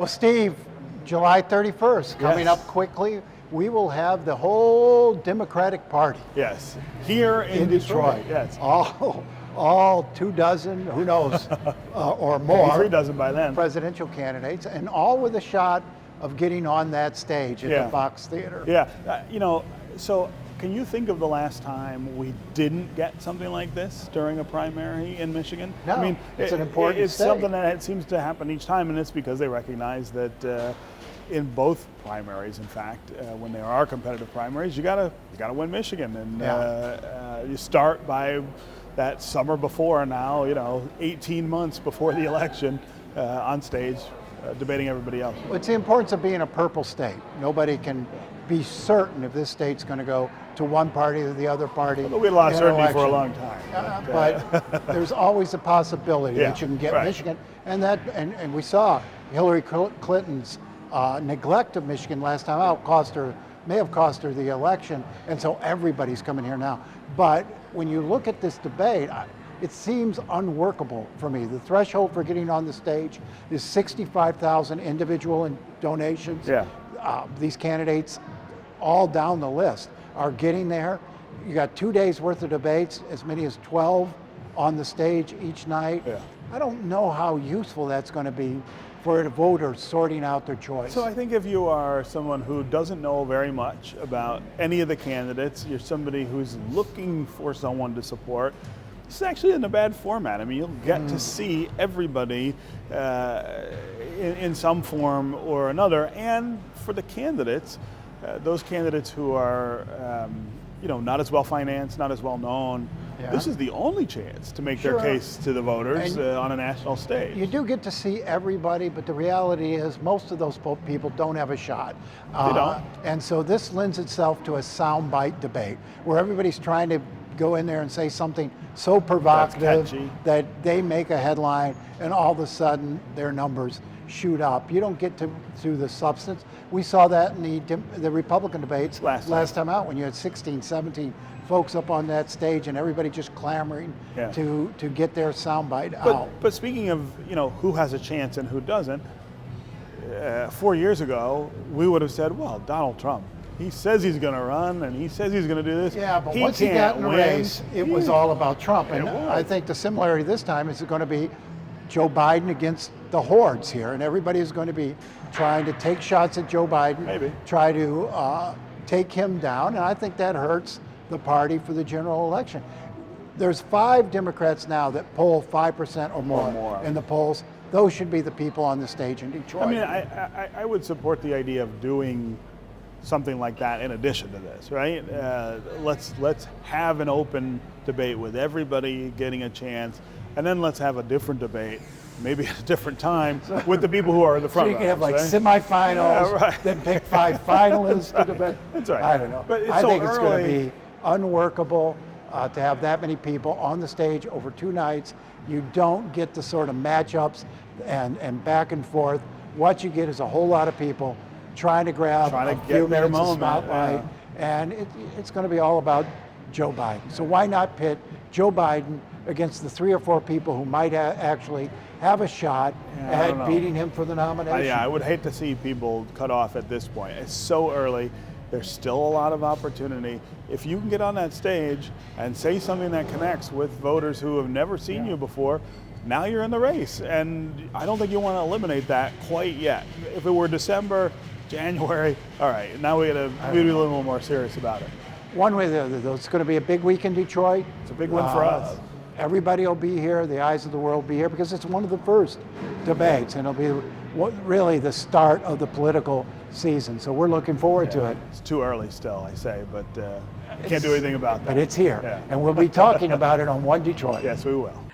Well, Steve, July 31st, coming Yes. up quickly, we will have the whole Democratic Party Yes, here in Detroit. Yes, All 24, who knows, or maybe more, 3 dozen by then. presidential candidates, and all with a shot of getting on that stage at Yeah. the Fox Theater. Yeah, so can you think of the last time we didn't get something like this during a primary in Michigan? No, I mean, it's an important It's state. something that seems to happen each time, and it's because they recognize that in both primaries, in fact, when there are competitive primaries, you gotta win Michigan, and you start by that summer before now, 18 months before the election, on stage, debating everybody else. It's the importance of being a purple state. Nobody can be certain if this state's going to go to one party or the other party. Well, we lost in an certainty for a election. long time. But there's always a possibility Yeah, that you can get right. Michigan, and we saw Hillary Clinton's neglect of Michigan last time out may have cost her the election, and so everybody's coming here now. But when you look at this debate, it seems unworkable for me. The threshold for getting on the stage is 65,000 individual donations. Yeah. These candidates, all down the list, are getting there. You got 2 days worth of debates, as many as 12 on the stage each night. Yeah. I don't know how useful that's going to be for a voter sorting out their choice. So I think if you are someone who doesn't know very much about any of the candidates, you're somebody who's looking for someone to support, this actually isn't a bad format. I mean, you'll get to see everybody in some form or another. And for the candidates, those candidates who are not as well financed, not as well known, this is the only chance to make their Sure. case to the voters on a national stage. You do get to see everybody, but the reality is most of those people don't have a shot. They don't. And so this lends itself to a soundbite debate where everybody's trying to go in there and say something so provocative catchy. that they make a headline and all of a sudden their numbers shoot up. You don't get to the substance. We saw that in the Republican debates last time out when you had 16, 17 folks up on that stage and everybody just clamoring to get their soundbite out. But speaking of who has a chance and who doesn't, 4 years ago we would have said, well, Donald Trump, he says he's going to run and he says he's going to do this. Yeah, but once he got in the race, it was all about Trump. And I think the similarity this time is going to be Joe Biden against the hordes here, and everybody is going to be trying to take shots at Joe Biden, try to take him down, and I think that hurts the party for the general election. There's 5 Democrats now that poll 5% or more in the polls. Those should be the people on the stage in Detroit. I mean, I would support the idea of doing something like that in addition to this, right? Let's have an open debate with everybody getting a chance, and then let's have a different debate, maybe at a different time, with the people who are in the front. So you can have like right? semifinals, then pick 5 finalists to debate. That's right. I don't know. But I think it's going to be unworkable to have that many people on the stage over 2 nights. You don't get the sort of matchups and back and forth. What you get is a whole lot of people trying to grab a few minutes of spotlight, and it's going to be all about Joe Biden. So why not pit Joe Biden against the 3 or 4 people who might actually have a shot at beating him for the nomination? I would hate to see people cut off at this point. It's so early. There's still a lot of opportunity. If you can get on that stage and say something that connects with voters who have never seen you before, now you're in the race. And I don't think you want to eliminate that quite yet. If it were December, January, all right, now we got to be a little more serious about it. One way or the other, though, it's going to be a big week in Detroit. It's a big one for us. Everybody will be here. The eyes of the world will be here because it's one of the first debates, and it'll be really the start of the political season. So we're looking forward to it. It's too early still, I say, but can't do anything about that. But it's here, and we'll be talking about it on One Detroit. Yes, we will.